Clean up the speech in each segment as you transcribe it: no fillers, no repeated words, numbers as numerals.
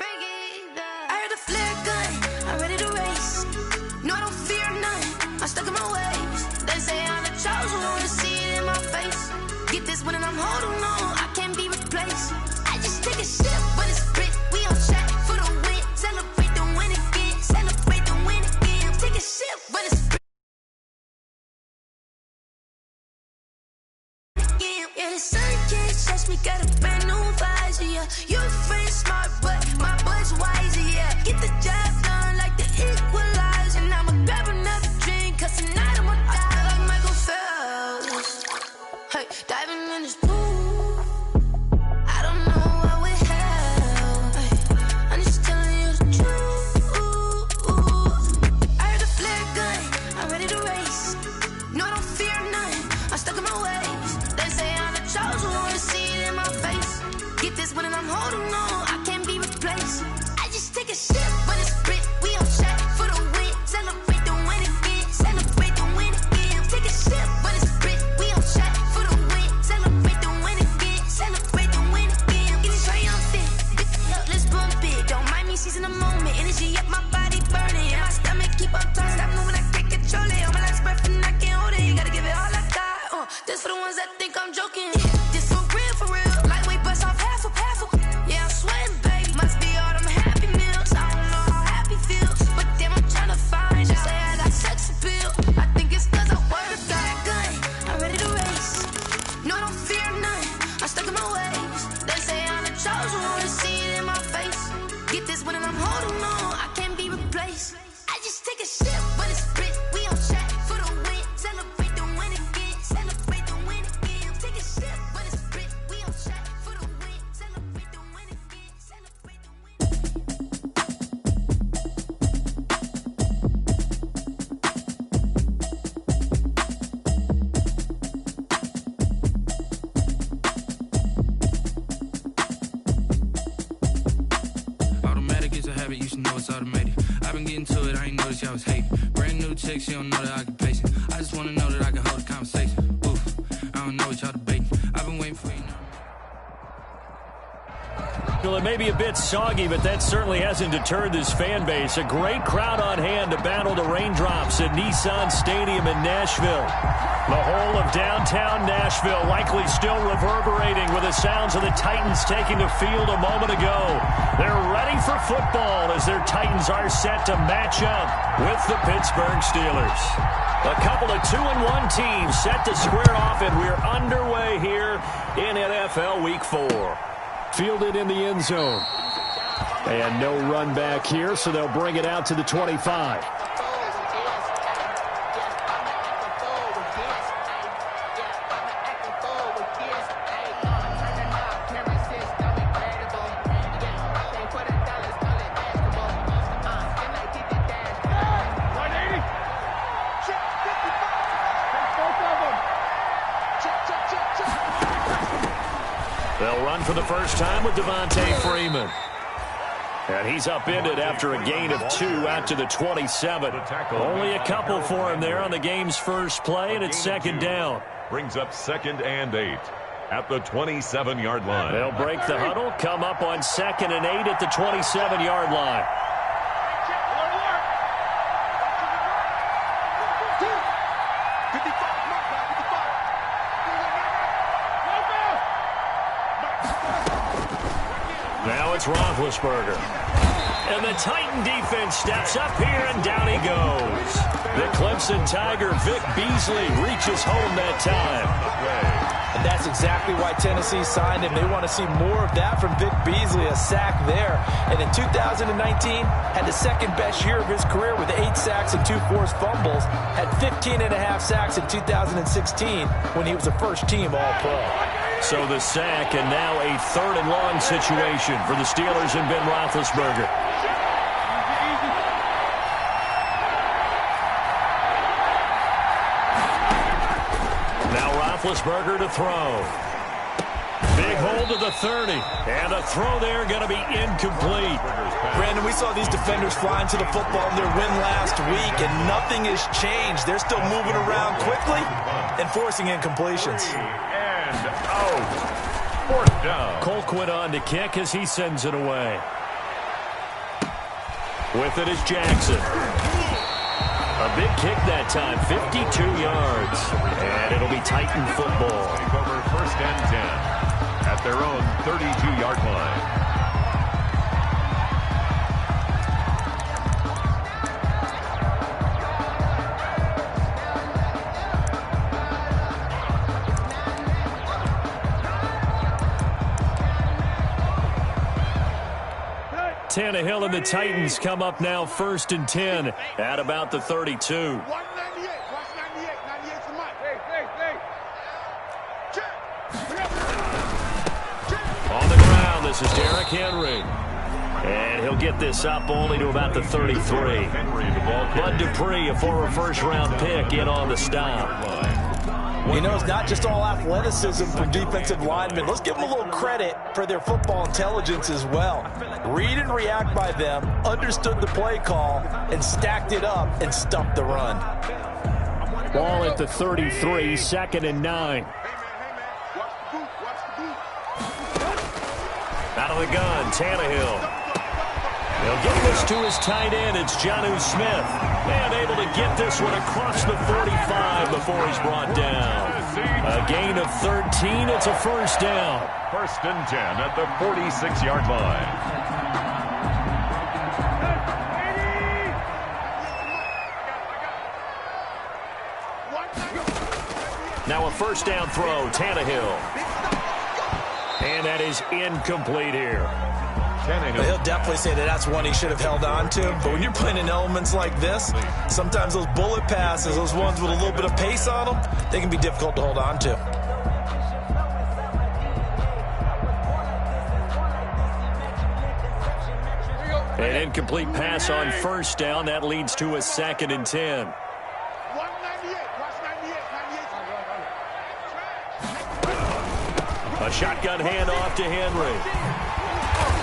I heard a flare gun, I'm ready to race. No, I don't fear none, I'm stuck in my ways. They say I'm the chosen one, see it in my face. Get this one and I'm holding on, I can't be replaced. I just take a sip, but it's split. We on track for the win. Celebrate the win again, celebrate the win again. Take a sip, but it's split. Yeah, the sun can't touch me, got a brand new visor, yeah. Your friend smart, but my boy's wiser, yeah. Get the job done like the equalizer. Now I'ma grab another drink, cause tonight I'ma die like Michael Phelps. Hey, diving in this pool, I don't know what would help. Hey, I'm just telling you the truth. I heard a flare gun, I'm ready to race. No, I don't fear none, I'm stuck in my ways. They say I'm the chosen one, see it in my face. Get this one and I'm holding on, I can't be replaced. I just take a sip, but it's split. We on track for the win. Celebrate the win again, celebrate the win again. Take a sip, but it's split. We on track for the win. Celebrate the win again, celebrate the win again. Get it triumphant, let's bump it. Don't mind me seizing the moment. Energy up, my body burning. And my stomach keep on turning. Stop moving, I can't control it. On my last breath and I can't hold it. You gotta give it all I got. This for the ones that think I'm joking. This for real, for real. Lightweight bust off half a. Yeah, I'm sweating, babe. Must be all them happy meals. I don't know how happy feels, but damn, I'm trying to find you. Say I got sex appeal. I think it's cause I work that gun. I'm ready to race. No, I don't fear none. I'm stuck in my ways. They say I'm the chosen one, see it in my face. Get this one and I'm holding on, I can't be replaced. I just take a sip, but it's split. We on track for the win. Celebrate the win again. Celebrate the win again. Take a sip, but it's split. We on track for the win. Celebrate the win again. Celebrate the win. Automatic is a habit, you should know it's automated. I've been getting to it, I ain't noticed y'all was hating. Brand new chick, she don't know that I can pace it. I just wanna know that I can hold a conversation. Oof, I don't know what y'all debating. I've been waiting for you. Well, it may be a bit soggy, but that certainly hasn't deterred this fan base. A great crowd on hand to battle the raindrops at Nissan Stadium in Nashville. The whole of downtown Nashville likely still reverberating with the sounds of the Titans taking the field a moment ago. They're ready for football as their Titans are set to match up with the Pittsburgh Steelers. A couple of 2-1 teams set to square off, and we're underway here in NFL Week 4. Fielded in the end zone. And no run back here, so they'll bring it out to the 25. They'll run for the first time with Devontae Freeman. And he's upended after a gain of 2 out to the 27. Only a couple for him there on the game's first play, and it's second down. Brings up 2nd and 8 at the 27-yard line. They'll break the huddle, come up on 2nd and 8 at the 27-yard line. Now it's Roethlisberger. And the Titan defense steps up here, and down he goes. The Clemson Tiger, Vic Beasley, reaches home that time. And that's exactly why Tennessee signed him. They want to see more of that from Vic Beasley, a sack there. And in 2019, had the second best year of his career with 8 sacks and 2 forced fumbles. Had 15.5 sacks in 2016 when he was a first-team All-Pro. So the sack, and now a 3rd and long situation for the Steelers and Ben Roethlisberger. Now Roethlisberger to throw. Big hold to the 30. And a throw there going to be incomplete. Brandon, we saw these defenders flying to the football in their win last week, and nothing has changed. They're still moving around quickly and forcing incompletions. And out. 4th down. Colquitt on to kick as he sends it away. With it is Jackson. A big kick that time, 52 yards. And it'll be Titan football. Take over 1st and 10 at their own 32-yard line. Tannehill and the Titans come up now 1st and 10 at about the 32. 198. Watch 98. 98 for Mike. Hey. On the ground, this is Derrick Henry. And he'll get this up only to about the 33. Bud Dupree, a former first-round pick, in on the stop. You know, it's not just all athleticism from defensive linemen. Let's give them a little credit for their football intelligence as well. Read and react by them, understood the play call, and stacked it up and stuffed the run. Ball at the 33, 2nd and 9. Out of the gun, Tannehill. He'll get this to his tight end. It's Jonnu Smith. And able to get this one across the 45 before he's brought down. A gain of 13. It's a 1st down. 1st and 10 at the 46-yard line. Now a 1st down throw, Tannehill. And that is incomplete here. He'll definitely say that that's one he should have held on to. But when you're playing in elements like this, sometimes those bullet passes, those ones with a little bit of pace on them, they can be difficult to hold on to. An incomplete pass on 1st down. That leads to a 2nd and 10. 198. Watch 98. A shotgun handoff to Henry.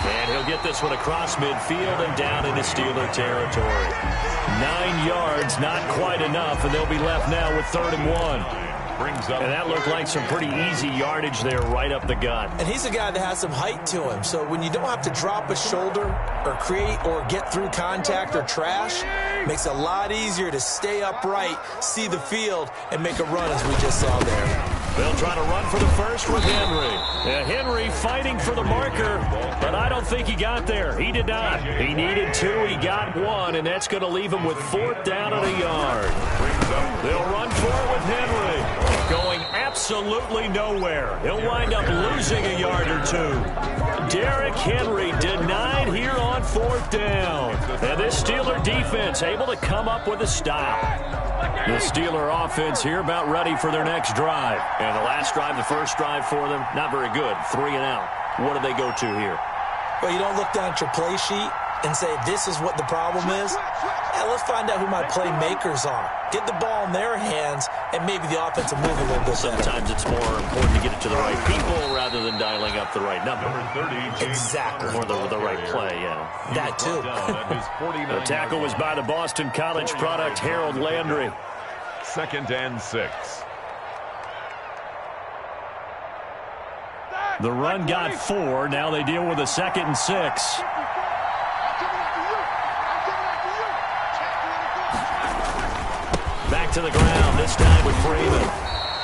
And he'll get this one across midfield and down into Steeler territory. 9 yards, not quite enough, and they'll be left now with 3rd and 1. And that looked like some pretty easy yardage there right up the gut. And he's a guy that has some height to him, so when you don't have to drop a shoulder or create or get through contact or trash, makes it a lot easier to stay upright, see the field, and make a run as we just saw there. They'll try to run for the first with Henry. Henry fighting for the marker, but I don't think he got there. He did not. He needed 2. He got 1, and that's going to leave him with 4th down and a yard. They'll run for it with Henry. Going absolutely nowhere. He'll wind up losing a yard or 2. Derrick Henry denied here on 4th down. And this Steeler defense able to come up with a stop. The Steeler offense here about ready for their next drive. And the last drive, the first drive for them, not very good. 3 and out. What do they go to here? Well, you don't look down at your play sheet and say, this is what the problem is. Yeah, let's find out who my playmakers are. Get the ball in their hands, and maybe the offense will move a little bit better. Sometimes it's more important to get it to the right people rather than dialing up the right number. Exactly. Or the right play, yeah. That too. The tackle was by the Boston College product, Harold Landry. 2nd and 6. The run got 4. Now they deal with a 2nd and 6. Back to the ground, this time with Freeman.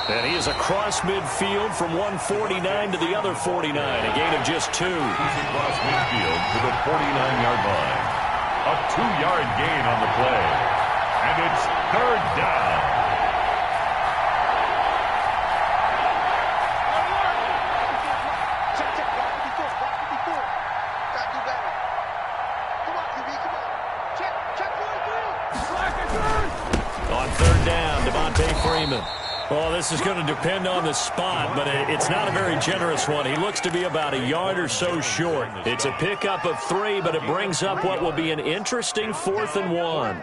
And he is across midfield from 149 to the other 49. A gain of just 2. He's across midfield to the 49-yard line. A 2-yard gain on the play. And it's 3rd down. On 3rd down, Freeman. Well, this is going to depend on the spot, but it's not a very generous one. He looks to be about a yard or so short. It's a pickup of 3, but it brings up what will be an interesting 4th and 1.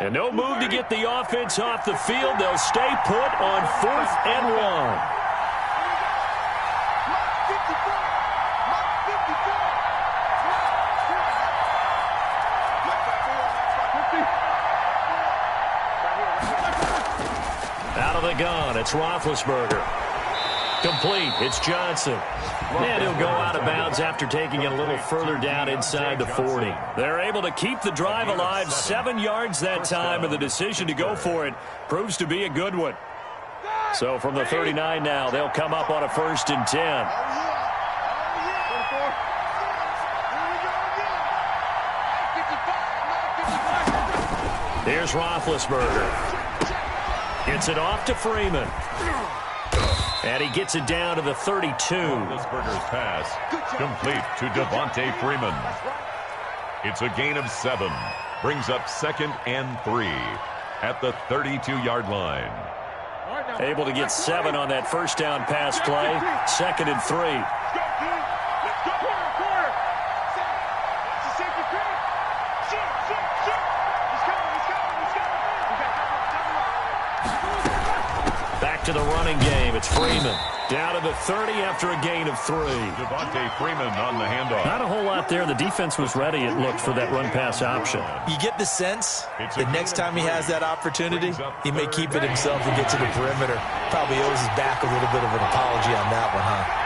And no move to get the offense off the field. They'll stay put on 4th and 1. Out of the gun, it's Roethlisberger. Complete. It's Johnson. And he'll go out of bounds after taking it a little further down inside the 40. They're able to keep the drive alive, 7 yards that time, and the decision to go for it proves to be a good one. So from the 39 now, they'll come up on a 1st and 10. Here's Roethlisberger. Gets it off to Freeman. And he gets it down to the 32. Roethlisberger's pass complete to Devontae Freeman. It's a gain of 7. Brings up 2nd and 3 at the 32-yard line. Able to get 7 on that first down pass play. 2nd and 3. Back to the running game. It's Freeman. Down to the 30 after a gain of 3. Devontae Freeman on the handoff. Not a whole lot there. The defense was ready, it looked, for that run-pass option. You get the sense that next time he has that opportunity, he may keep it himself and get to the perimeter. Probably owes his back a little bit of an apology on that one, huh?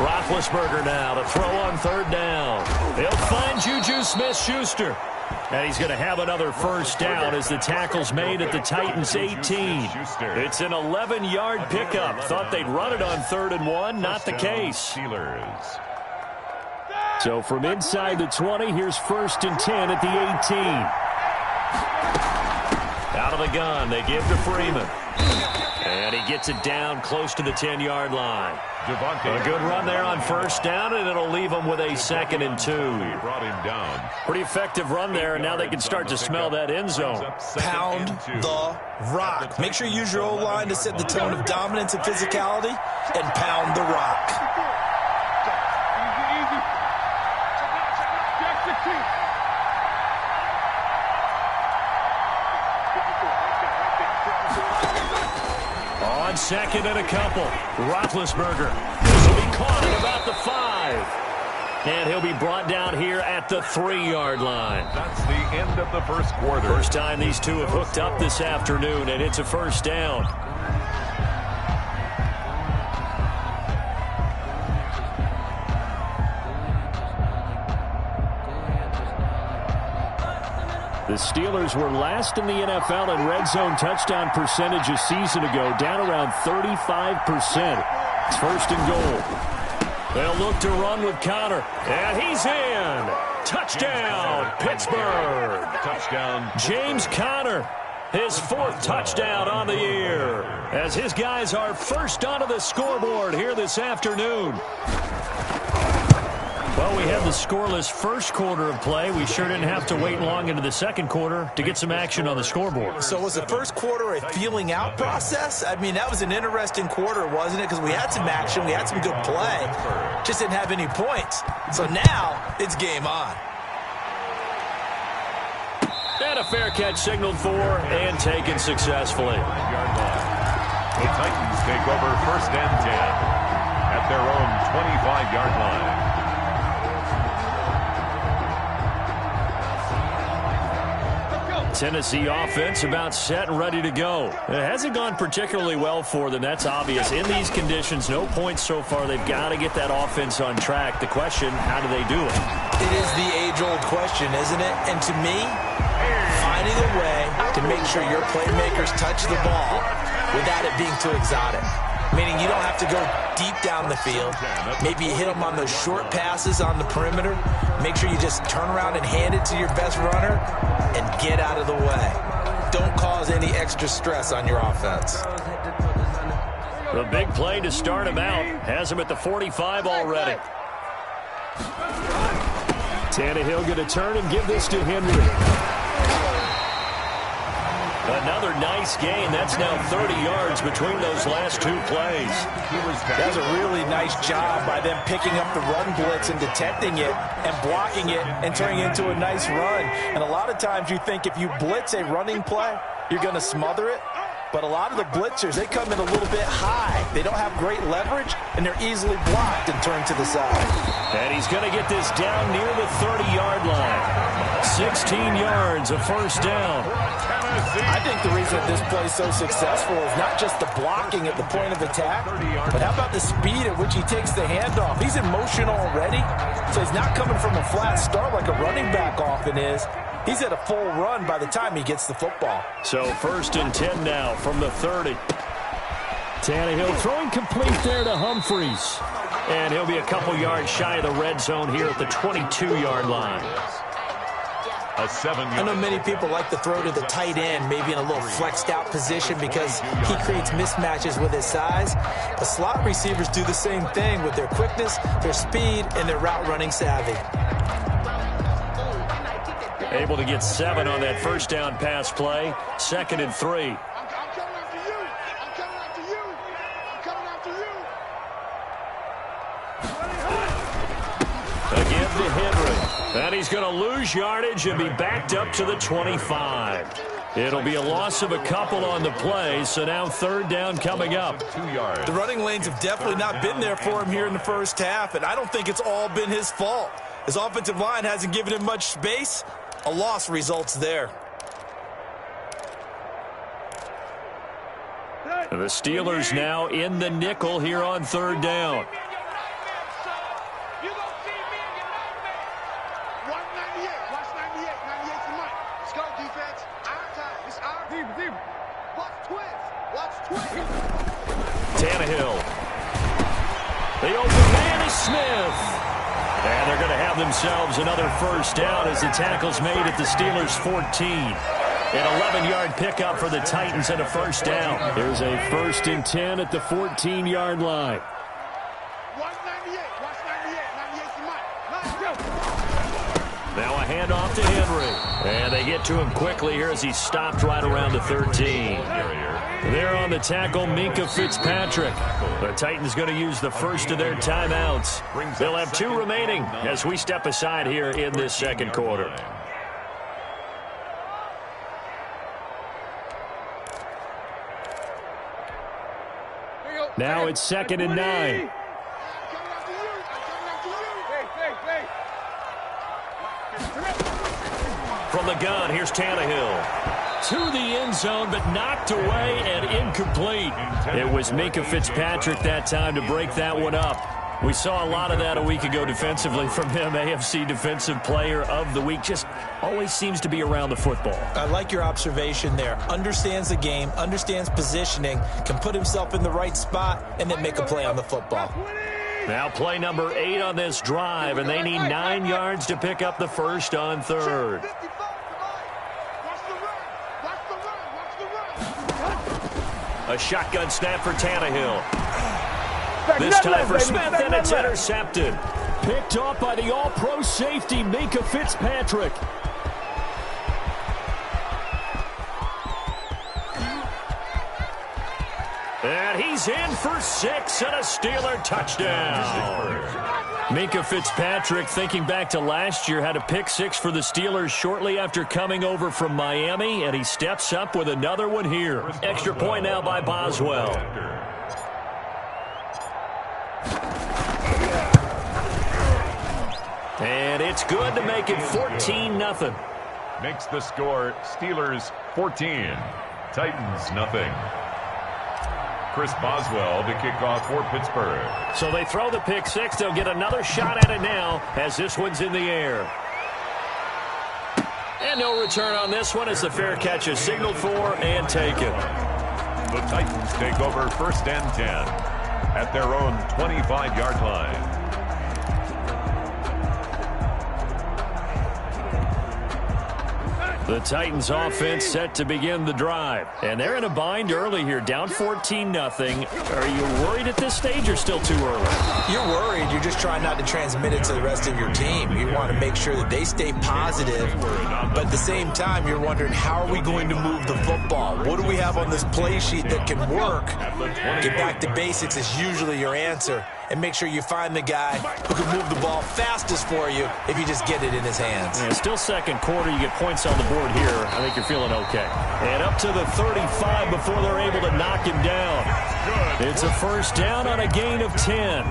Roethlisberger now to throw on 3rd down. He'll find Juju Smith-Schuster. And he's going to have another first down as the tackle's made at the Titans' 18. It's an 11-yard pickup. Thought they'd run it on 3rd and 1. Not the case. So from inside the 20, here's 1st and 10 at the 18. Out of the gun, they give to Freeman. And he gets it down close to the 10-yard line. A good run there on 1st down, and it'll leave them with a 2nd and 2. Brought him down. Pretty effective run there, and now they can start to smell that end zone. Pound the rock. Make sure you use your O-line to set the tone of dominance and physicality, and pound the rock. On 2nd and a couple, Roethlisberger. This will be caught at about the 5. And he'll be brought down here at the 3-yard line. That's the end of the first quarter. First time these two have hooked up this afternoon, and it's a first down. The Steelers were last in the NFL in red zone touchdown percentage a season ago, down around 35%. It's 1st and goal. They'll look to run with Connor, and he's in. Touchdown, Pittsburgh. Touchdown. James Conner, his 4th touchdown on the year, as his guys are first onto the scoreboard here this afternoon. Well, we had the scoreless first quarter of play. We sure didn't have to wait long into the second quarter to get some action on the scoreboard. So was the first quarter a feeling out process? I mean, that was an interesting quarter, wasn't it? Because we had some action, we had some good play, just didn't have any points. So now it's game on. And a fair catch signaled for and taken successfully. The Titans take over 1st and 10 at their own 25-yard line. Tennessee offense about set and ready to go. It hasn't gone particularly well for them, that's obvious. In these conditions, no points so far. They've got to get that offense on track. The question, how do they do it? It is the age-old question, isn't it? And to me, finding a way to make sure your playmakers touch the ball without it being too exotic. Meaning you don't have to go deep down the field. Maybe you hit them on those short passes on the perimeter. Make sure you just turn around and hand it to your best runner and get out of the way. Don't cause any extra stress on your offense. The big play to start him out has him at the 45 already. Tannehill going to turn and give this to Henry. Another nice gain. That's now 30 yards between those last 2 plays. That was a really nice job by them picking up the run blitz and detecting it and blocking it and turning it into a nice run. And a lot of times you think if you blitz a running play, you're going to smother it. But a lot of the blitzers, they come in a little bit high. They don't have great leverage, and they're easily blocked and turned to the side. And he's going to get this down near the 30-yard line. 16 yards, a first down. I think the reason that this play is so successful is not just the blocking at the point of attack, but how about the speed at which he takes the handoff? He's in motion already, so he's not coming from a flat start like a running back often is. He's at a full run by the time he gets the football. So 1st and 10 now from the 30. Tannehill throwing complete there to Humphries. And he'll be a couple yards shy of the red zone here at the 22-yard line. A 7-yard. I know many people like to throw to the tight end, maybe in a little flexed out position because he creates mismatches with his size. The slot receivers do the same thing with their quickness, their speed, and their route running savvy. Able to get 7 on that first down pass play. 2nd and 3. I'm coming after you. I'm coming after you. I'm coming after you. Again to Henry. And he's going to lose yardage and be backed up to the 25. It'll be a loss of a couple on the play, so now 3rd down coming up. 2 yards. The running lanes have definitely not been there for him here in the first half, and I don't think it's all been his fault. His offensive line hasn't given him much space. A loss results there. The Steelers now in the nickel here on 3rd down. 198. Watch 98. 98's the mic. Let's go, defense. Our time. It's our team. Watch twins. Watch twins. Tannehill. The open man is Smith. And they're going to have themselves another first down as the tackle's made at the Steelers' 14. An 11-yard pickup for the Titans and a first down. There's a 1st and 10 at the 14-yard line. 198. Watch 98. 98's the mic. Let's go. Now a handoff to Henry. And they get to him quickly here as he stopped right around the 13. There on the tackle, Minkah Fitzpatrick. The Titans going to use the first of their timeouts. They'll have 2 remaining as we step aside here in this 2nd quarter. Now it's 2nd and 9. I'm coming after you. I'm coming after you. From the gun, here's Tannehill. To the end zone, but knocked away and incomplete. It was Minkah Fitzpatrick that time to break that one up. We saw a lot of that a week ago defensively from him. AFC Defensive Player of the Week. Just always seems to be around the football. I like your observation there. Understands the game, understands positioning, can put himself in the right spot, and then make a play on the football. Now play number 8 on this drive, and they need 9 yards to pick up the first on 3rd. A shotgun snap for Tannehill. This time for Smith, and it's intercepted. Picked off by the all-pro safety, Minkah Fitzpatrick. And he's in for 6 and a Steeler touchdown. Minkah Fitzpatrick, thinking back to last year, had a pick 6 for the Steelers shortly after coming over from Miami, and he steps up with another one here. Extra point now by Boswell. And it's good to make it 14-0. Makes the score Steelers 14, Titans nothing. Chris Boswell to kick off for Pittsburgh. So they throw the pick 6. They'll get another shot at it now as this one's in the air. And no return on this one as the fair catch is signaled for and taken. The Titans take over 1st and 10 at their own 25-yard line. The Titans offense set to begin the drive. And they're in a bind early here, down 14-0. Are you worried at this stage or still too early? You're worried. You're just trying not to transmit it to the rest of your team. You want to make sure that they stay positive. But at the same time, you're wondering, how are we going to move the football? What do we have on this play sheet that can work? Get back to basics is usually your answer. and make sure you find the guy who can move the ball fastest for you if you just get it in his hands. Yeah, still second quarter. You get points on the board here. I think you're feeling okay. And up to the 35 before they're able to knock him down. It's a first down on a gain of 10.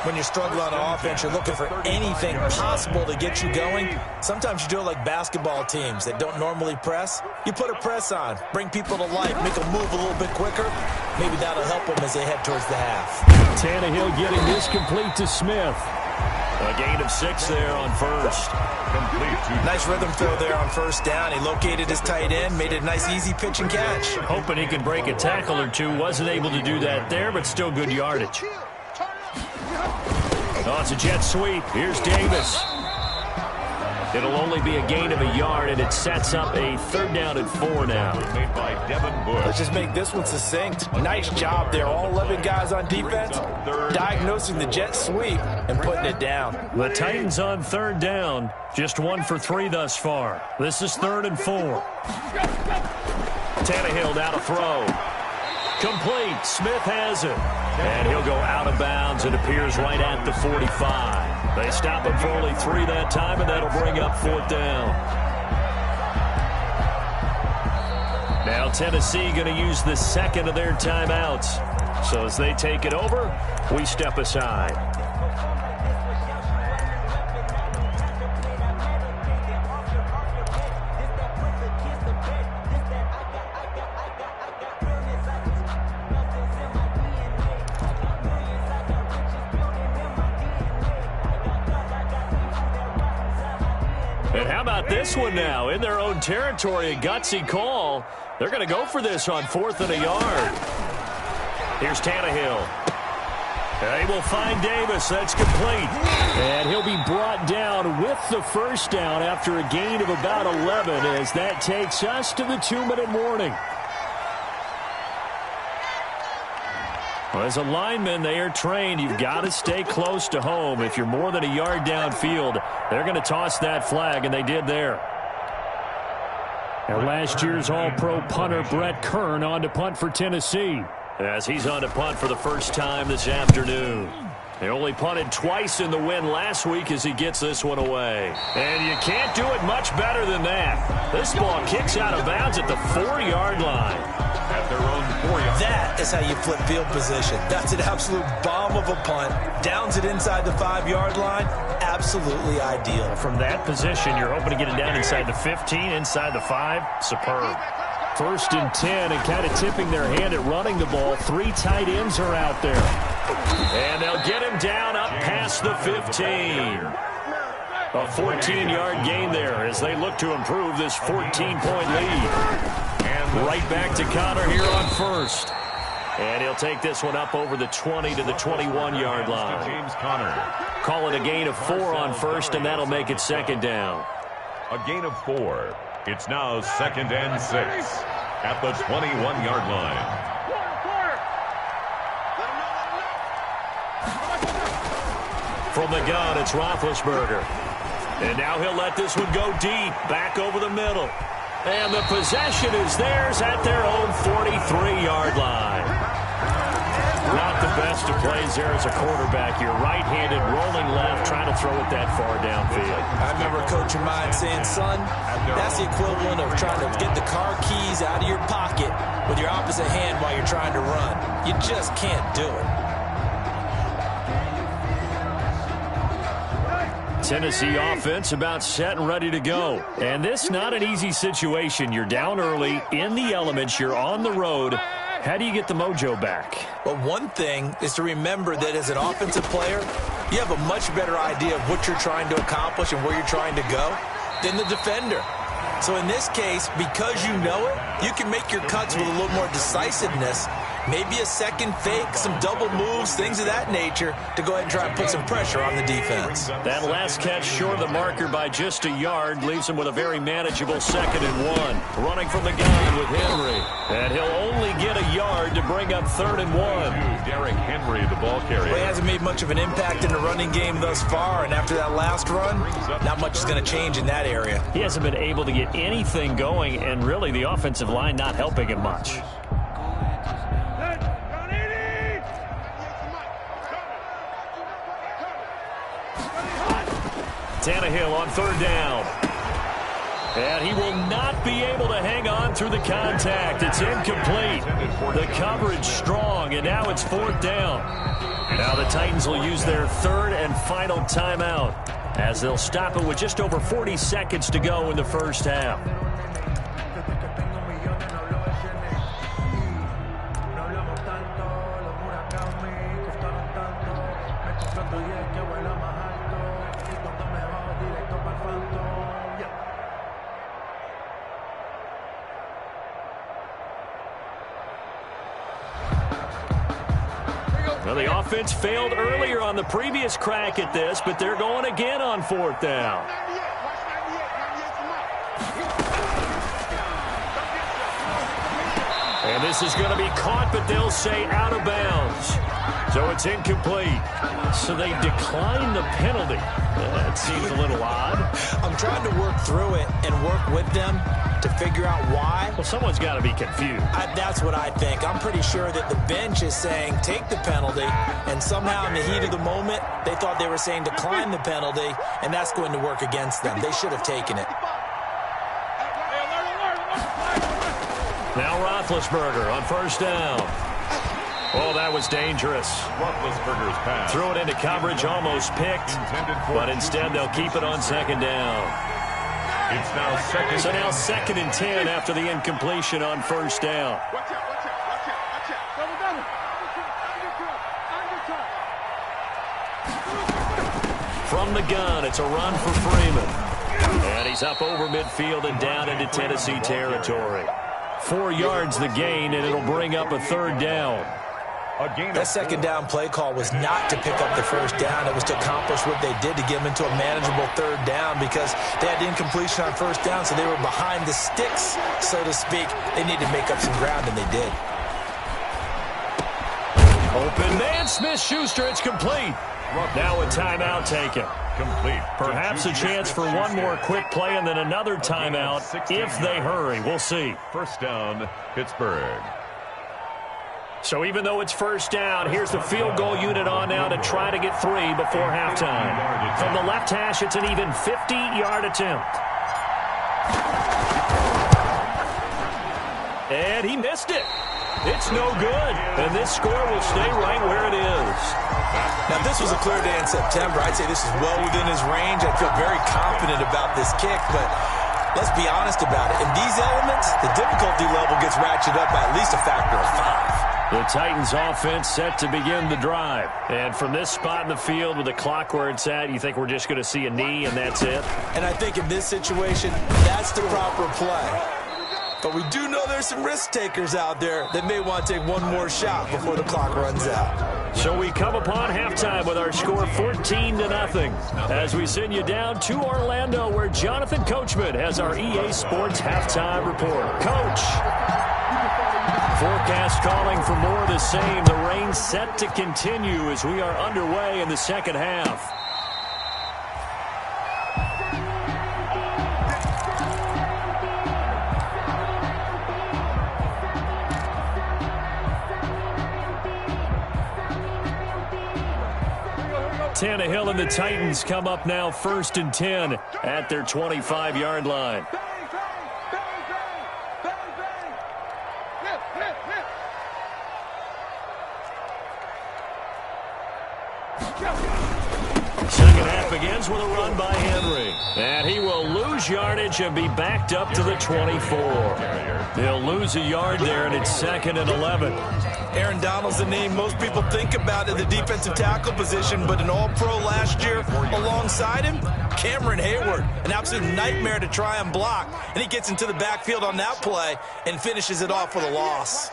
When you struggle on offense, you're looking for anything possible to get you going. Sometimes you do it like basketball teams that don't normally press. You put a press on, bring people to life, make them move a little bit quicker. Maybe that'll help them as they head towards the half. Tannehill getting this complete to Smith. A gain of 6 there on first. Nice rhythm throw there on first down. He located his tight end, made it a nice easy pitch and catch. Hoping he could break a tackle or two. Wasn't able to do that there, but still good yardage. Oh, it's a jet sweep. Here's Davis. It'll only be a gain of a yard, and it sets up a third down and 4 now. Made by Devin Bush. Let's just make this one succinct. Nice job there. All 11 guys on defense diagnosing the jet sweep and putting it down. The Titans on third down. Just 1 for 3 thus far. This is 3rd and 4. Tannehill now to throw. Complete. Smith has it. And he'll go out of bounds. It appears right at the 45. They stop him for only 3 that time, and that'll bring up 4th down. Now Tennessee going to use the second of their timeouts. So as they take it over, we step aside. And how about this one now? In their own territory, a gutsy call. They're going to go for this on 4th and a yard. Here's Tannehill. They will find Davis. That's complete. And he'll be brought down with the first down after a gain of about 11 as that takes us to the 2-minute warning. Well, as a lineman, they are trained. You've got to stay close to home. If you're more than a yard downfield, they're going to toss that flag, and they did there. And last year's All-Pro punter Brett Kern on to punt for Tennessee, as he's on to punt for the first time this afternoon. They only punted twice in the win last week as he gets this one away. And you can't do it much better than that. This ball kicks out of bounds at the 4-yard line. At their own 4-yard. That is how you flip field position. That's an absolute bomb of a punt. Downs it inside the 5-yard line. Absolutely ideal. From that position, you're hoping to get it down inside the 15, inside the 5. Superb. 1st and 10, and kind of tipping their hand at running the ball. 3 tight ends are out there. And they'll get him down up past the 15. A 14-yard gain there as they look to improve this 14-point lead. And right back to Connor here on first. And he'll take this one up over the 20 to the 21-yard line. James Conner. Call it a gain of 4 on first, and that'll make it 2nd down. A gain of 4. It's now 2nd and 6 at the 21-yard line. From the gun, it's Roethlisberger. And now he'll let this one go deep, back over the middle. And the possession is theirs at their own 43-yard line. Not the best of plays there as a quarterback. You're right-handed, rolling left, trying to throw it that far downfield. I remember a coach of mine saying, son, that's the equivalent of trying to get the car keys out of your pocket with your opposite hand while you're trying to run. You just can't do it. Tennessee offense about set and ready to go. And this not an easy situation. You're down early, in the elements, you're on the road. How do you get the mojo back? Well, one thing is to remember that as an offensive player, you have a much better idea of what you're trying to accomplish and where you're trying to go than the defender. So in this case, because you know it, you can make your cuts with a little more decisiveness. Maybe a second fake, some double moves, things of that nature to go ahead and try and put some pressure on the defense. That last catch short of the marker by just a yard leaves him with a very manageable 2nd and 1. Running from the gun with Henry. And he'll only get a yard to bring up 3rd and 1. Derrick Henry, the ball carrier. Well, he hasn't made much of an impact in the running game thus far, and after that last run, not much is going to change in that area. He hasn't been able to get anything going, and really the offensive line not helping him much. Tannehill on third down. And he will not be able to hang on through the contact. It's incomplete. The coverage strong, and now it's fourth down. Now the Titans will use their third and final timeout as they'll stop it with just over 40 seconds to go in the first half. Well, the offense failed earlier on the previous crack at this, but they're going again on fourth down. And this is going to be caught, but they'll say out of bounds. So it's incomplete. So they decline the penalty. That seems a little odd. I'm trying to work through it and work with them to figure out why. Well, someone's got to be confused. That's what I think. I'm pretty sure that the bench is saying take the penalty, and somehow in the heat of the moment, they thought they were saying decline the penalty, and that's going to work against them. They should have taken it. Now Roethlisberger on first down. Oh, that was dangerous. Roethlisberger's pass. Threw it into coverage, almost picked, but instead they'll keep it on second down. It's now second. So now second and 10 after the incompletion on first down. From the gun, it's a run for Freeman. And he's up over midfield and down into Tennessee territory. 4 yards the gain, and it'll bring up a third down. That second down play call was not to pick up the first down. It was to accomplish what they did to get them into a manageable third down because they had the incompletion on first down, so they were behind the sticks, so to speak. They needed to make up some ground, and they did. Open man, Smith-Schuster, it's complete. Now a timeout taken. Complete. Perhaps a chance for one more quick play and then another timeout if they hurry. We'll see. First down, Pittsburgh. So even though it's first down, here's the field goal unit on now to try to get 3 before halftime. From the left hash, it's an even 50-yard attempt. And he missed it. It's no good. And this score will stay right where it is. Now, if this was a clear day in September, I'd say this is well within his range. I feel very confident about this kick, but let's be honest about it. In these elements, the difficulty level gets ratcheted up by at least a factor of 5. The Titans offense set to begin the drive. And from this spot in the field with the clock where it's at, you think we're just going to see a knee and that's it? And I think in this situation, that's the proper play. But we do know there's some risk takers out there that may want to take one more shot before the clock runs out. So we come upon halftime with our score 14-0 as we send you down to Orlando where Jonathan Coachman has our EA Sports halftime report. Coach. Forecast calling for more of the same. The rain set to continue as we are underway in the second half. Tannehill and the Titans come up now first and 10 at their 25-yard line. Second half begins with a run by Henry. And he will lose yardage and be backed up to the 24. They'll lose a yard there, and it's second and 11. Aaron Donald's the name most people think about in the defensive tackle position, but an all-pro last year alongside him, Cameron Hayward, an absolute nightmare to try and block. And he gets into the backfield on that play and finishes it off with a loss.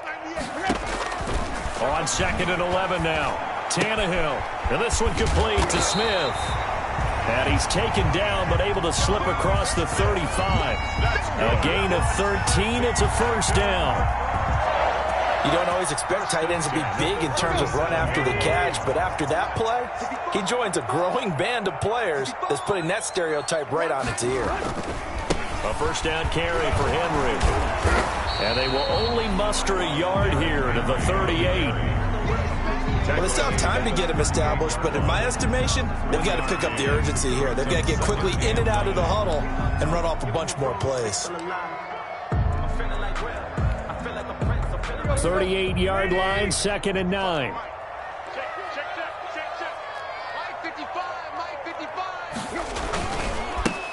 On second and 11 now. Tannehill. And this one complete to Smith. And he's taken down but able to slip across the 35. A gain of 13. It's a first down. You don't always expect tight ends to be big in terms of run after the catch, but after that play, he joins a growing band of players that's putting that stereotype right on its ear. A first down carry for Henry. And they will only muster a yard here to the 38. Well, they still have time to get him established, but in my estimation, they've got to pick up the urgency here. They've got to get quickly in and out of the huddle and run off a bunch more plays. 38-yard line, 2nd and 9.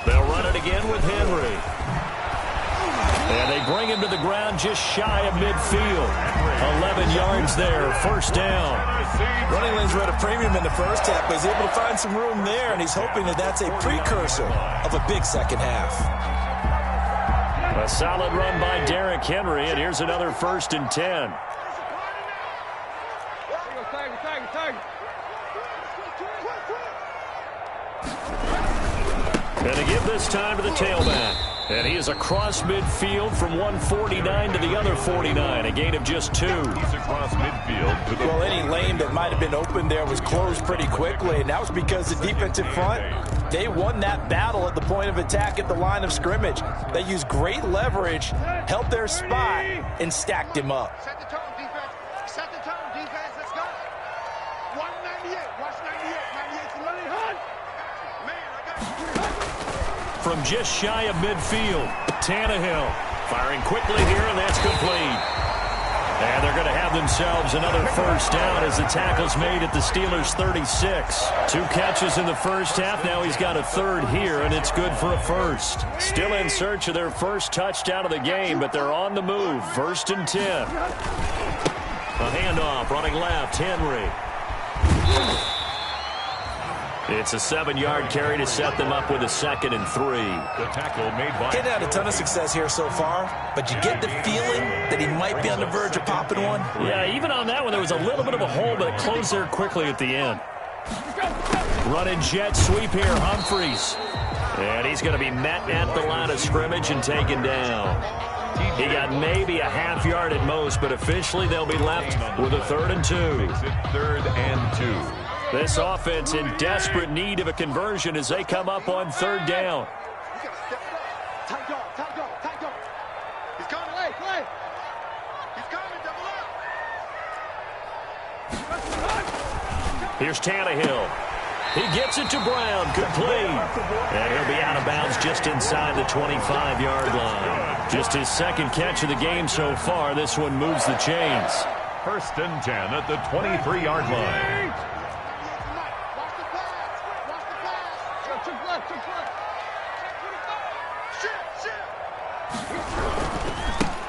They'll run it again with Henry. And they bring him to the ground just shy of midfield. 11 yards there, 1st down. Running lanes were at a premium in the first half, but he's able to find some room there, and he's hoping that that's a precursor of a big second half. A solid run by Derrick Henry, and here's another 1st and 10. And to give this time to the tailback. And he is across midfield from 149 to the other 49, a gain of just 2. He's across midfield to the Well, any lane that might have been open there was closed pretty quickly, and that was because the defensive front, they won that battle at the point of attack at the line of scrimmage. They used great leverage, held their spot, and stacked him up. Set the tone, defense. Set the tone, defense. Let's go. 198. Watch 98. 98's the running hunt. Man, I got you. From just shy of midfield, Tannehill firing quickly here, and that's complete. And they're going to have themselves another 1st down as the tackle's made at the Steelers' 36. 2 catches in the first half. Now he's got a 3rd here, and it's good for a 1st. Still in search of their 1st touchdown of the game, but they're on the move. 1st and 10. A handoff, running left, Henry. It's a 7-yard carry to set them up with a 2nd and 3. The tackle made by... He's had a ton of success here so far, but you get the feeling that he might be on the verge of popping one. Yeah, even on that one, there was a little bit of a hole, but it closed there quickly at the end. Running jet sweep here, Humphreys. And he's going to be met at the line of scrimmage and taken down. He got maybe a half yard at most, but officially they'll be left with a 3rd and 2. Makes it 3rd and 2. This offense in desperate need of a conversion as they come up on 3rd down. You got to step it up. Tight dog, tight dog, tight dog. He's coming, play. He's coming, double up. Here's Tannehill. He gets it to Brown, complete. And he'll be out of bounds just inside the 25-yard line. Just his 2nd catch of the game so far. This one moves the chains. 1st and 10 at the 23-yard line.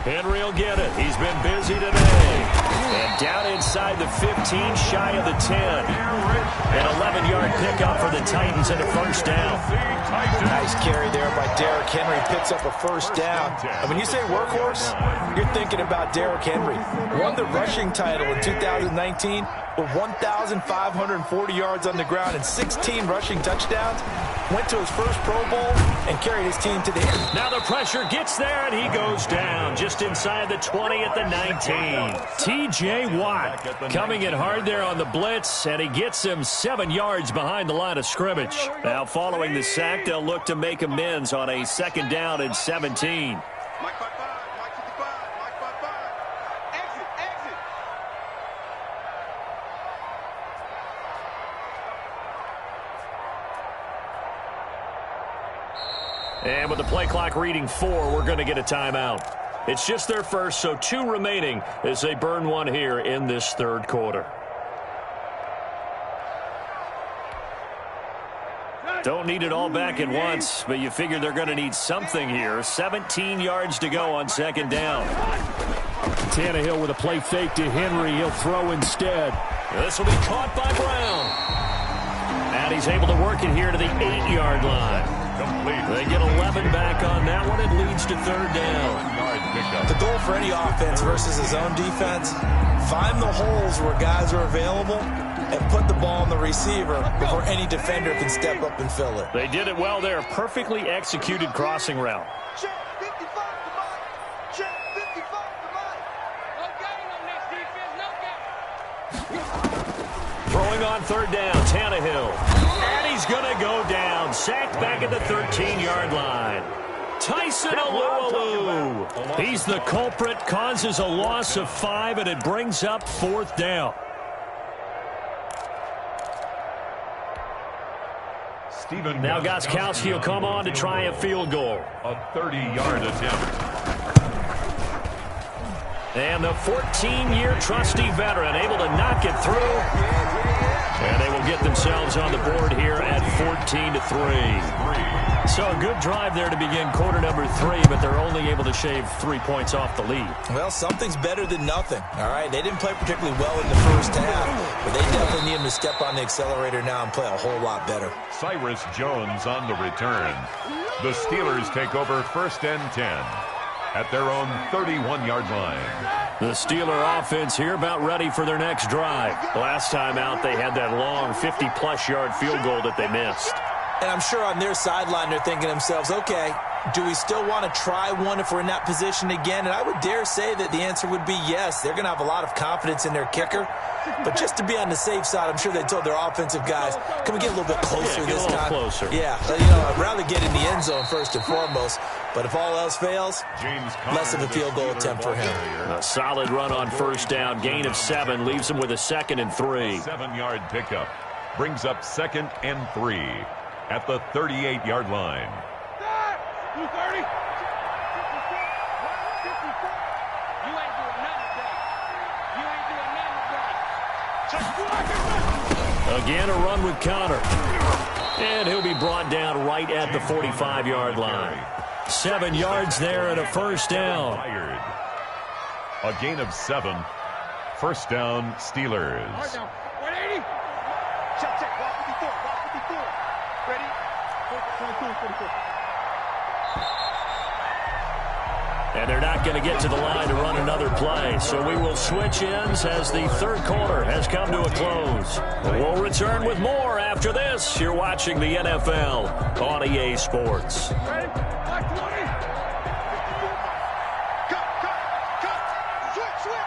Henry will get it. He's been busy today. And down inside the 15, shy of the 10. An 11-yard pickup for the Titans and a 1st down. Nice carry there by Derrick Henry. Picks up a 1st down. And when you say workhorse, you're thinking about Derrick Henry. Won the rushing title in 2019 with 1,540 yards on the ground and 16 rushing touchdowns. Went to his first Pro Bowl and carried his team to the end. Now the pressure gets there, and he goes down just inside the 20 at the 19. T.J. Watt coming in hard there on the blitz, and he gets him 7 yards behind the line of scrimmage. Now following the sack, they'll look to make amends on a 2nd down and 17. Mike 5-5, Mike 55, Mike 5-5. Exit. And with the play clock reading 4, we're going to get a timeout. It's just their 1st, so 2 remaining as they burn one here in this 3rd quarter. Don't need it all back at once, but you figure they're going to need something here. 17 yards to go on 2nd down. Tannehill with a play fake to Henry. He'll throw instead. This will be caught by Brown. And he's able to work it here to the 8-yard line. Complete. They get 11 back on that one. It leads to 3rd down. The goal for any offense versus his own defense, find the holes where guys are available and put the ball on the receiver before any defender can step up and fill it. They did it well there. Perfectly executed crossing route. Check 55 to Mike. Check 55 to Mike. No gain on this defense, no gain. Throwing on 3rd down, Tannehill. And he's going to go down. Sacked back at the 13-yard line. Tyson Alualu. He's the culprit, causes a loss of 5, and it brings up 4th down. Now Gostkowski will come on to try a field goal. A 30-yard attempt. And the 14-year trusty veteran able to knock it through. And they will get themselves on the board here at 14-3. So a good drive there to begin quarter number 3, but they're only able to shave 3 points off the lead. Well, something's better than nothing, all right? They didn't play particularly well in the first half, but they definitely need them to step on the accelerator now and play a whole lot better. Cyrus Jones on the return. The Steelers take over 1st and 10 at their own 31-yard line. The Steeler offense here about ready for their next drive. Last time out, they had that long 50-plus yard field goal that they missed. And I'm sure on their sideline they're thinking to themselves, okay, do we still want to try one if we're in that position again? And I would dare say that the answer would be yes. They're going to have a lot of confidence in their kicker. But just to be on the safe side, I'm sure they told their offensive guys, can we get a little bit closer this time? Closer. Yeah, I'd rather get in the end zone first and foremost. But if all else fails, less of a field goal attempt for him. A solid run on 1st down. Gain of 7 leaves him with a 2nd and 3. 7-yard pickup brings up 2nd and 3 at the 38-yard line. 230. Again, a run with Connor. And he'll be brought down right at the 45-yard line. 7 yards there and a 1st down. A gain of 7. 1st down, Steelers. 180. Check. Block 54. Ready? 44. And they're not going to get to the line to run another play. So we will switch ends as the 3rd quarter has come to a close. We'll return with more after this. You're watching the NFL on EA Sports. Ready? 520. Cut.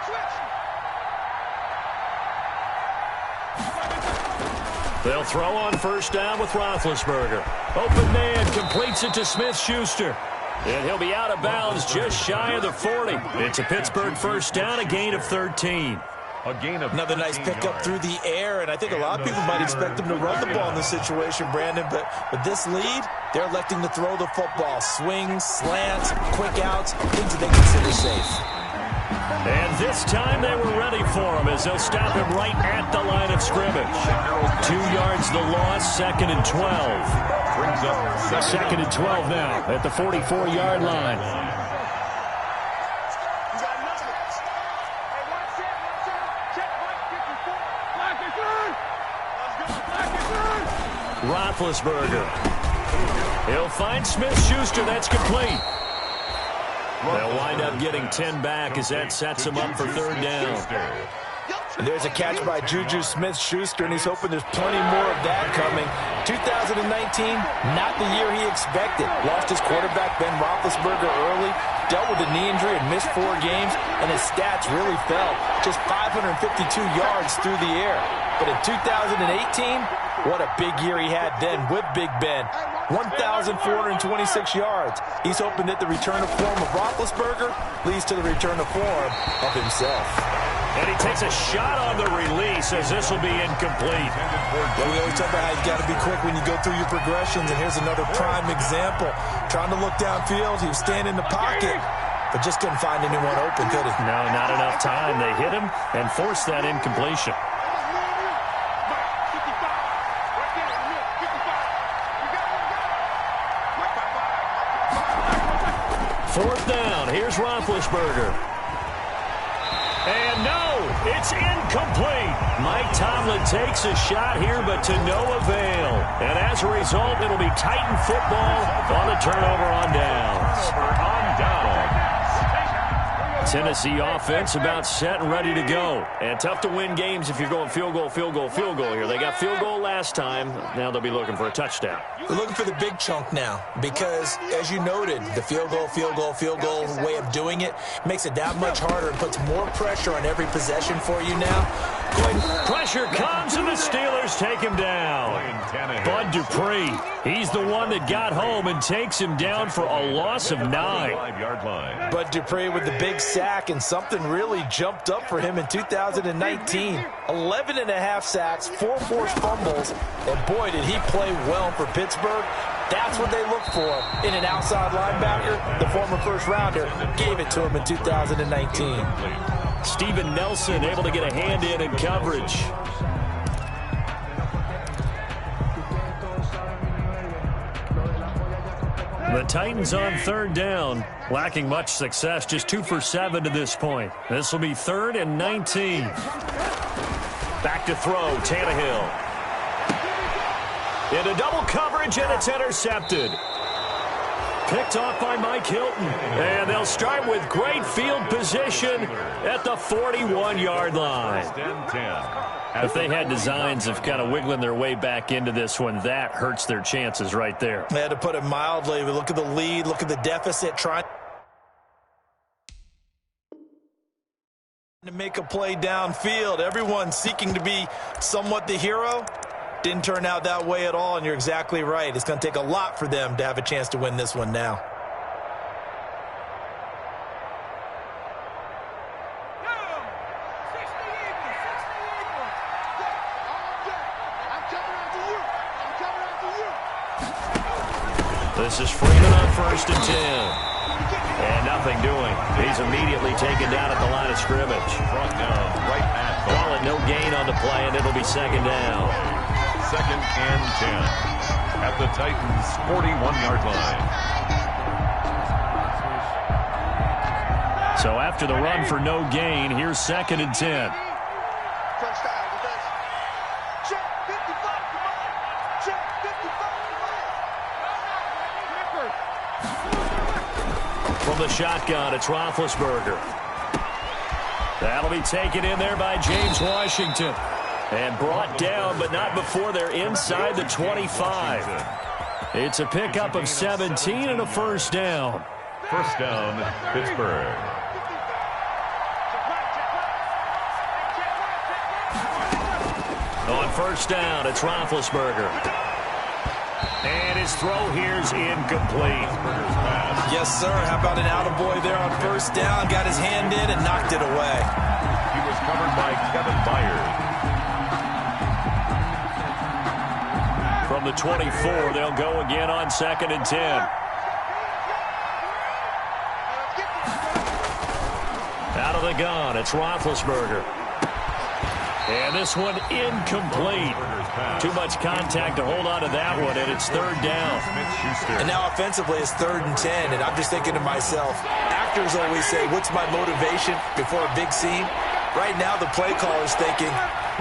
Switch. They'll throw on 1st down with Roethlisberger. Open man completes it to Smith-Schuster. And he'll be out of bounds just shy of the 40. It's a Pittsburgh 1st down, a gain of 13. Another nice pickup through the air, and I think a lot of people might expect them to run the ball in this situation, Brandon, but with this lead, they're electing to throw the football. Swings, slants, quick outs, things that they consider safe. And this time they were ready for him as they'll stop him right at the line of scrimmage. 2 yards the loss, 2nd and 12. Brings up 2nd and 12 now at the 44-yard line. Roethlisberger. He'll find Smith-Schuster. That's complete. They'll wind up getting 10 back as that sets him up for 3rd down. And there's a catch by Juju Smith-Schuster, and he's hoping there's plenty more of that coming. 2019, not the year he expected. Lost his quarterback, Ben Roethlisberger, early. Dealt with a knee injury and missed 4 games, and his stats really fell. Just 552 yards through the air. But in 2018, what a big year he had then with Big Ben. 1,426 yards. He's hoping that the return of form of Roethlisberger leads to the return of form of himself. And he takes a shot on the release as this will be incomplete. Well, we always talk about how you got to be quick when you go through your progressions, and here's another prime example. Trying to look downfield, he was standing in the pocket, but just couldn't find anyone open, could he? No, not enough time. They hit him and forced that incompletion. Fourth down. Here's Roethlisberger. And no, it's incomplete. Mike Tomlin takes a shot here, but to no avail. And as a result, it'll be Titan football on a turnover on downs. Tennessee offense about set and ready to go. And tough to win games if you're going field goal here. They got field goal last time. Now they'll be looking for a touchdown. They're looking for the big chunk now because, as you noted, the field goal way of doing it makes it that much harder and puts more pressure on every possession for you now. quickly. Pressure comes, and the Steelers take him down. Bud Dupree, he's the one that got home and takes him down for a loss of 9. Bud Dupree with the big sack, and something really jumped up for him in 2019. 11.5 sacks, 4 forced fumbles, and boy, did he play well for Pittsburgh. That's what they look for in an outside linebacker. The former first-rounder gave it to him in 2019. Steven Nelson able to get a hand in coverage. The Titans on 3rd down, lacking much success, just 2 for 7 to this point. This will be 3rd and 19. Back to throw, Tannehill. Into double coverage, and it's intercepted. Picked off by Mike Hilton. And they'll start with great field position at the 41-yard line. If they had designs of kind of wiggling their way back into this one, that hurts their chances right there. They had to put it mildly. We look at the lead, look at the deficit, trying to make a play downfield. Everyone seeking to be somewhat the hero. Didn't turn out that way at all, and you're exactly right. It's going to take a lot for them to have a chance to win this one now. This is Freeman on 1st and 10. And nothing doing. He's immediately taken down at the line of scrimmage. Brought down right at the Call it no gain on the play, and it'll be 2nd down. 2nd and 10 at the Titans' 41-yard line. So after the run for no gain, here's 2nd and 10. From the shotgun, it's Roethlisberger. That'll be taken in there by James Washington. And brought down, but not before they're inside the 25. It's a pickup of 17 and a 1st down. 1st down, Pittsburgh. On 1st down, it's Roethlisberger. And his throw here's incomplete. Yes, sir. How about an attaboy there on 1st down? Got his hand in and knocked it away. He was covered by Kevin Byard. From the 24, they'll go again on 2nd and 10. Out of the gun, it's Roethlisberger. And this one incomplete. Too much contact to hold on to that one, and it's 3rd down. And now offensively, it's 3rd and 10, and I'm just thinking to myself, actors always say, what's my motivation before a big scene? Right now, the play caller's thinking,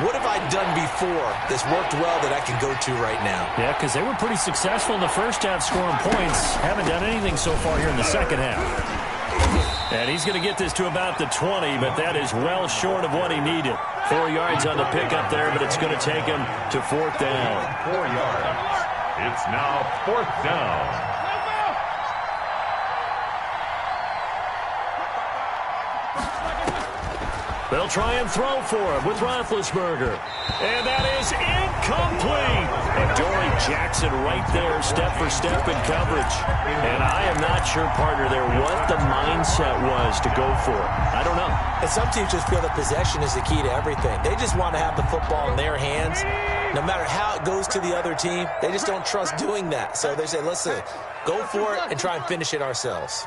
what have I done before that's worked well that I can go to right now? Yeah, because they were pretty successful in the first half scoring points. Haven't done anything so far here in the second half. And he's going to get this to about the 20, but that is well short of what he needed. 4 yards on the pickup there, but it's going to take him to 4th down. 4 yards. It's now 4th down. They'll try and throw for him with Roethlisberger. And that is incomplete. And Dory Jackson right there, step for step in coverage. And I am not sure, partner, there what the mindset was to go for it. I don't know. And some teams just feel that possession is the key to everything. They just want to have the football in their hands. No matter how it goes to the other team, they just don't trust doing that. So they say, listen, go for it and try and finish it ourselves.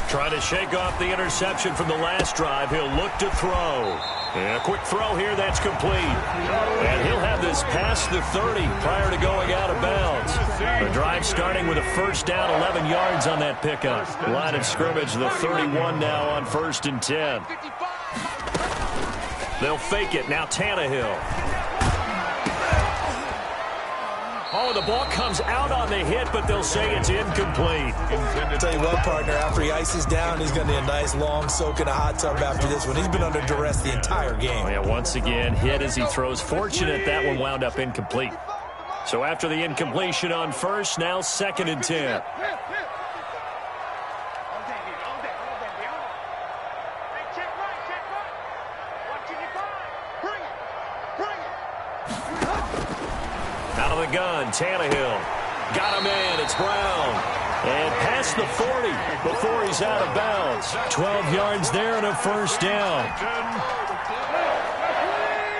Trying to shake off the interception from the last drive. He'll look to throw. And a quick throw here, that's complete. And he'll have this past the 30 prior to going out of bounds. The drive starting with a 1st down, 11 yards on that pickup. Line of scrimmage, the 31 now on 1st and 10. They'll fake it. Now Tannehill. Oh, the ball comes out on the hit, but they'll say it's incomplete. I'll tell you what, partner, after he ices down, he's going to need a nice long soak in a hot tub after this one. He's been under duress the entire game. Oh, yeah, once again, hit as he throws. Fortunate that one wound up incomplete. So after the incompletion on 1st, now 2nd and 10. Out of the gun, Tannehill. Got a man, it's Brown. And past the 40 before he's out of bounds. 12 yards there and a first down.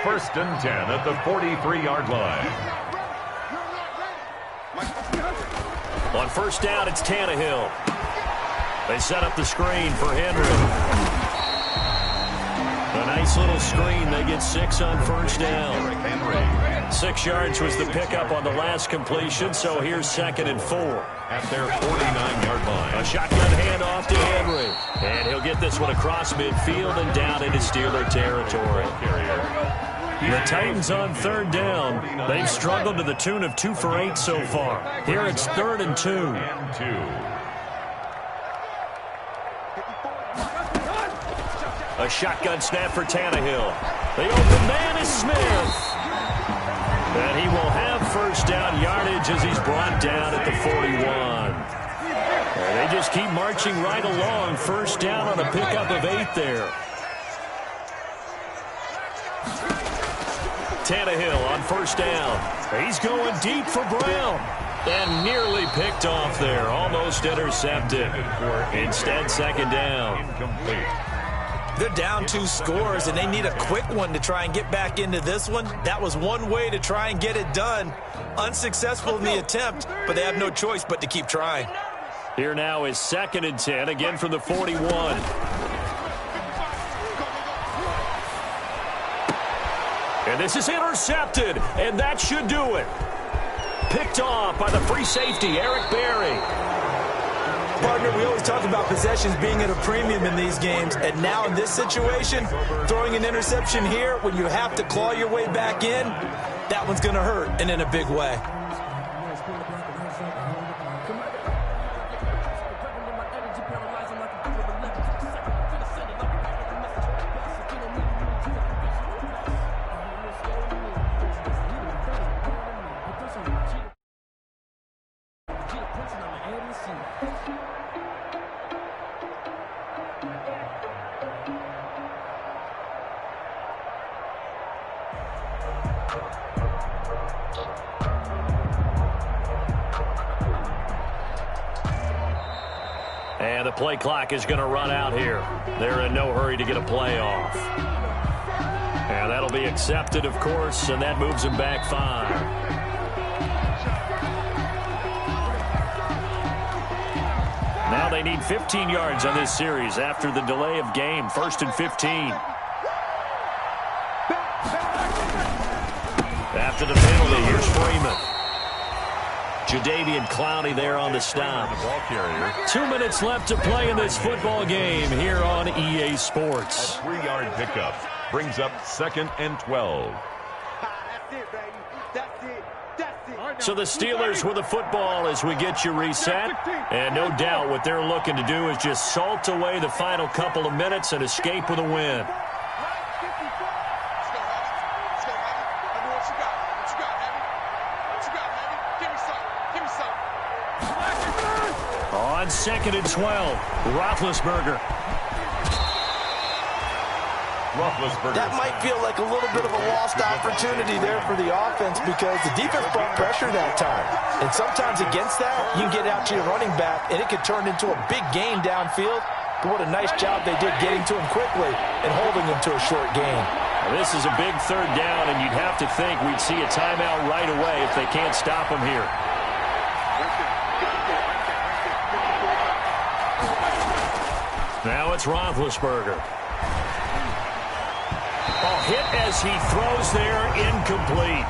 First and 10 at the 43-yard line. On first down, it's Tannehill. They set up the screen for Henry. A nice little screen. They get 6 on first down. 6 yards was the pickup on the last completion, so here's 2nd and 4. At their 49-yard line. A shotgun handoff to Henry. And he'll get this one across midfield and down into Steeler territory. The Titans on 3rd down. They've struggled to the tune of 2 for 8 so far. Here it's 3rd and 2. A shotgun snap for Tannehill. The open man is Smith. And he will have first down yardage as he's brought down at the 41. And they just keep marching right along. First down on a pickup of 8 there. Tannehill on first down. He's going deep for Brown. And nearly picked off there. Almost intercepted. Instead, 2nd down. Incomplete. They're down 2 scores, and they need a quick one to try and get back into this one. That was one way to try and get it done. Unsuccessful in the attempt, but they have no choice but to keep trying. Here now is 2nd and 10, again from the 41. And this is intercepted, and that should do it. Picked off by the free safety, Eric Berry. Partner, we always talk about possessions being at a premium in these games, and now in this situation, throwing an interception here when you have to claw your way back in, that one's going to hurt, and in a big way. And the play clock is going to run out here. They're in no hurry to get a play off. And that'll be accepted, of course, and that moves them back 5. Now they need 15 yards on this series after the delay of game. 1st and 15. After the penalty, here's Freeman. Jadeveon Clowney there on the stop. The ball carrier. 2 minutes left to play in this football game here on EA Sports. A 3-yard pickup brings up 2nd and 12. That's it, baby. That's it. That's it. So the Steelers with the football as we get you reset. And no doubt what they're looking to do is just salt away the final couple of minutes and escape with a win. On 2nd and 12, Roethlisberger. That might feel like a little bit of a lost opportunity there for the offense because the defense brought pressure that time. And sometimes against that, you can get out to your running back, and it could turn into a big gain downfield. But what a nice job they did getting to him quickly and holding him to a short gain. Now, this is a big 3rd down, and you'd have to think we'd see a timeout right away if they can't stop him here. Now it's Roethlisberger. Hit as he throws there, incomplete.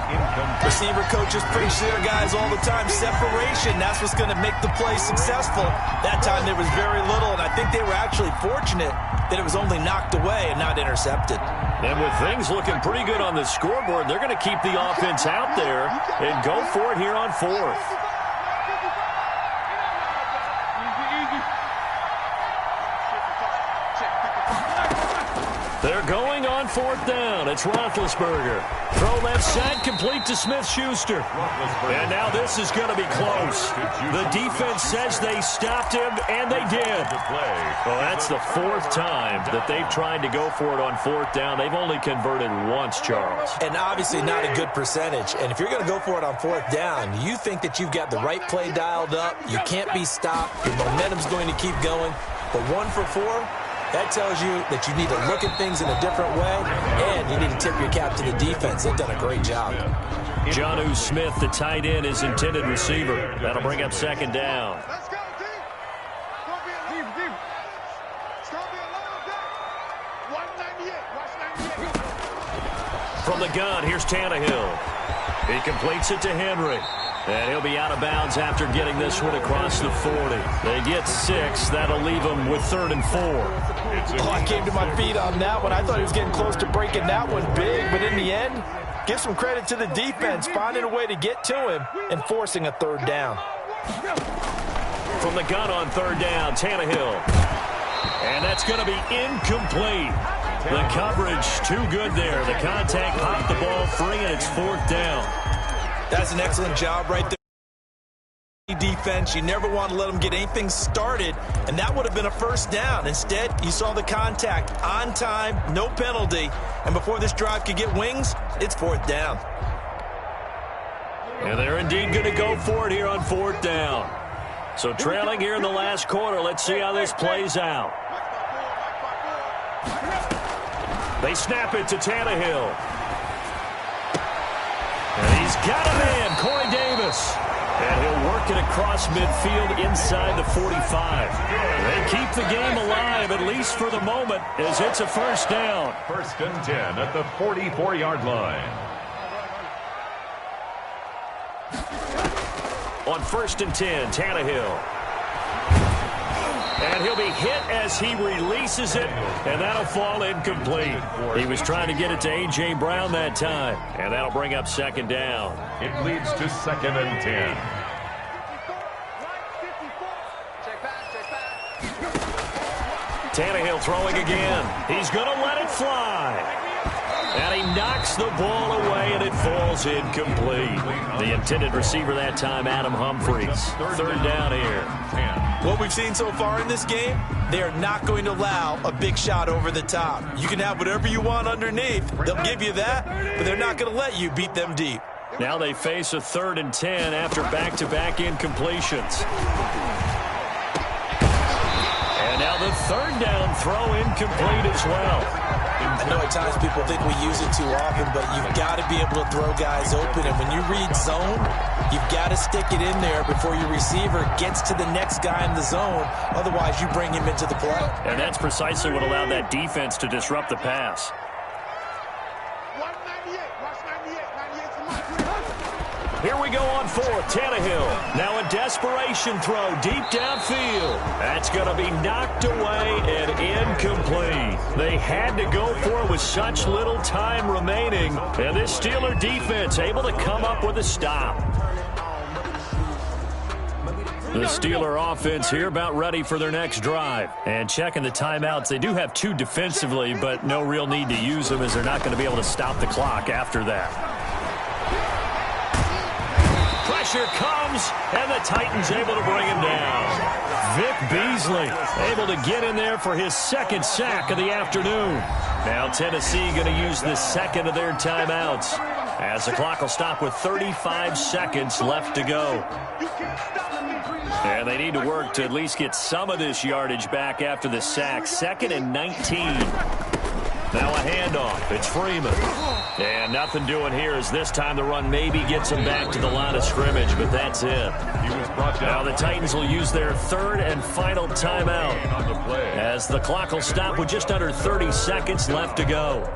Receiver coaches preach to their guys all the time. Separation, that's what's going to make the play successful. That time there was very little, and I think they were actually fortunate that it was only knocked away and not intercepted. And with things looking pretty good on the scoreboard, they're going to keep the offense out there and go for it here on 4th. They're going on fourth down. It's Roethlisberger. Throw left side, complete to Smith-Schuster. And now this is going to be close. The defense says they stopped him, and they did. Well, that's the fourth time that they've tried to go for it on fourth down. They've only converted once, Charles. And obviously not a good percentage. And if you're going to go for it on fourth down, you think that you've got the right play dialed up. You can't be stopped. Your momentum's going to keep going. But 1 for 4, that tells you that you need to look at things in a different way, and you need to tip your cap to the defense. They've done a great job. Jonnu Smith, the tight end, is intended receiver. That'll bring up second down. Let's go, team. It's going to be a long day. 198. Watch 98. From the gun, here's Tannehill. He completes it to Henry. And he'll be out of bounds after getting this one across the 40. They get 6. That'll leave them with 3rd and 4. Oh, I came to my feet on that one. I thought he was getting close to breaking that one big. But in the end, give some credit to the defense, finding a way to get to him and forcing a 3rd down. From the gun on 3rd down, Tannehill. And that's going to be incomplete. The coverage too good there. The contact popped the ball free, and it's 4th down. That's an excellent job right there. Defense, you never want to let them get anything started, and that would have been a 1st down. Instead, you saw the contact on time, no penalty, and before this drive could get wings, it's 4th down. And they're indeed going to go for it here on 4th down. So trailing here in the last quarter, let's see how this plays out. They snap it to Tannehill. And he's got a man, Corey Davis. And he'll work it across midfield inside the 45. They keep the game alive, at least for the moment, as it's a 1st down. 1st and 10 at the 44-yard line. On 1st and 10, Tannehill. And he'll be hit as he releases it, and that'll fall incomplete. He was trying to get it to A.J. Brown that time, and that'll bring up 2nd down. It leads to 2nd and 10. Tannehill throwing again. He's going to let it fly. And he knocks the ball away, and it falls incomplete. The intended receiver that time, Adam Humphries. 3rd down here. What we've seen so far in this game, they are not going to allow a big shot over the top. You can have whatever you want underneath. They'll give you that, but they're not going to let you beat them deep. Now they face a 3rd and 10 after back-to-back incompletions. And now the 3rd down throw incomplete as well. I know at times people think we use it too often, but you've got to be able to throw guys open. And when you read zone, you've got to stick it in there before your receiver gets to the next guy in the zone. Otherwise, you bring him into the play. And that's precisely what allowed that defense to disrupt the pass. 198. Watch 98. 98's the mark. Here we go on 4th. Tannehill. Now a desperation throw deep downfield. That's going to be knocked away and incomplete. They had to go for it with such little time remaining. And this Steeler defense able to come up with a stop. The Steeler offense here about ready for their next drive. And checking the timeouts, they do have 2 defensively, but no real need to use them as they're not going to be able to stop the clock after that. Pressure comes, and the Titans able to bring him down. Vic Beasley able to get in there for his 2nd sack of the afternoon. Now Tennessee going to use the 2nd of their timeouts as the clock will stop with 35 seconds left to go. And they need to work to at least get some of this yardage back after the sack. 2nd and 19. Now a handoff. It's Freeman. And nothing doing here as this time the run maybe gets him back to the line of scrimmage, but that's it. Now the Titans will use their 3rd and final timeout as the clock will stop with just under 30 seconds left to go.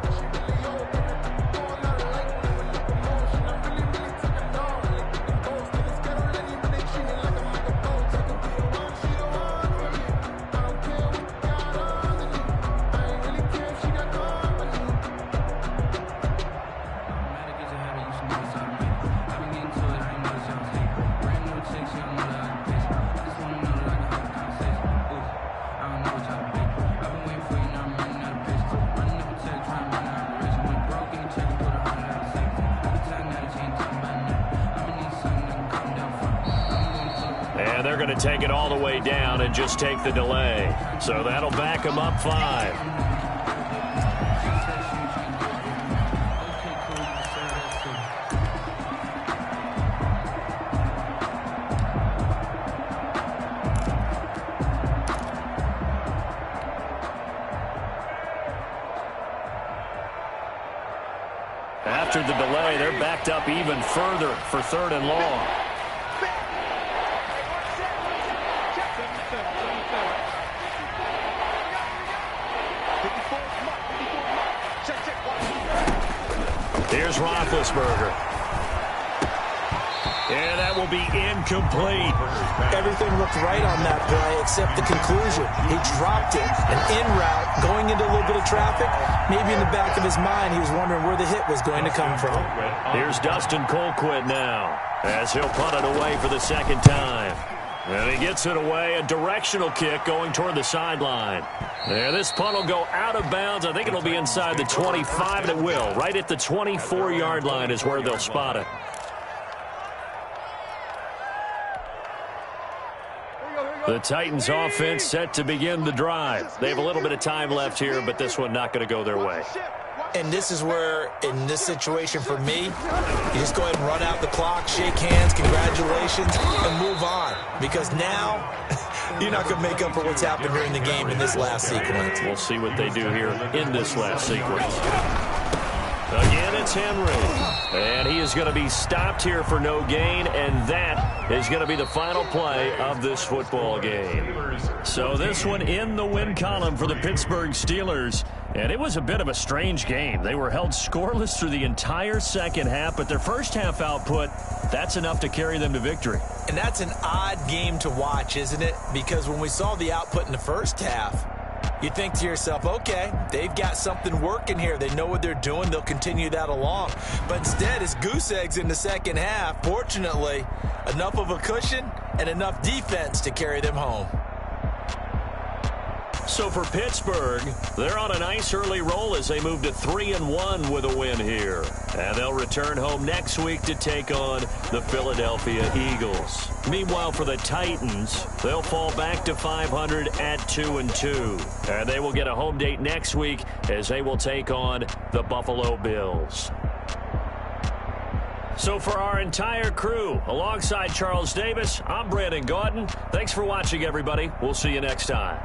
going to take it all the way down and just take the delay. So that'll back them up 5. After the delay, they're backed up even further for 3rd and long. Here's Roethlisberger. And that will be incomplete. Everything looked right on that play except the conclusion. He dropped it. An in route, going into a little bit of traffic. Maybe in the back of his mind, he was wondering where the hit was going to come from. Here's Dustin Colquitt now, as he'll punt it away for the 2nd time. And he gets it away, a directional kick going toward the sideline. And this punt will go out of bounds. I think it'll be inside the 25, and it will. Right at the 24-yard line is where they'll spot it. The Titans offense set to begin the drive. They have a little bit of time left here, but this one not going to go their way. And this is where, in this situation for me, you just go ahead and run out the clock, shake hands, congratulations, and move on. Because now, you're not going to make up for what's happened during the game in this last sequence. We'll see what they do here in this last sequence. Again, it's Henry. And he is going to be stopped here for no gain, and that is going to be the final play of this football game. So this one in the win column for the Pittsburgh Steelers. And it was a bit of a strange game. They were held scoreless through the entire second half, but their first half output, that's enough to carry them to victory. And that's an odd game to watch, isn't it? Because when we saw the output in the first half, you think to yourself, okay, they've got something working here. They know what they're doing. They'll continue that along. But instead, it's goose eggs in the second half. Fortunately, enough of a cushion and enough defense to carry them home. So for Pittsburgh, they're on a nice early roll as they move to 3-1 with a win here. And they'll return home next week to take on the Philadelphia Eagles. Meanwhile, for the Titans, they'll fall back to 500 at 2-2. And they will get a home date next week as they will take on the Buffalo Bills. So for our entire crew, alongside Charles Davis, I'm Brandon Gaudin. Thanks for watching, everybody. We'll see you next time.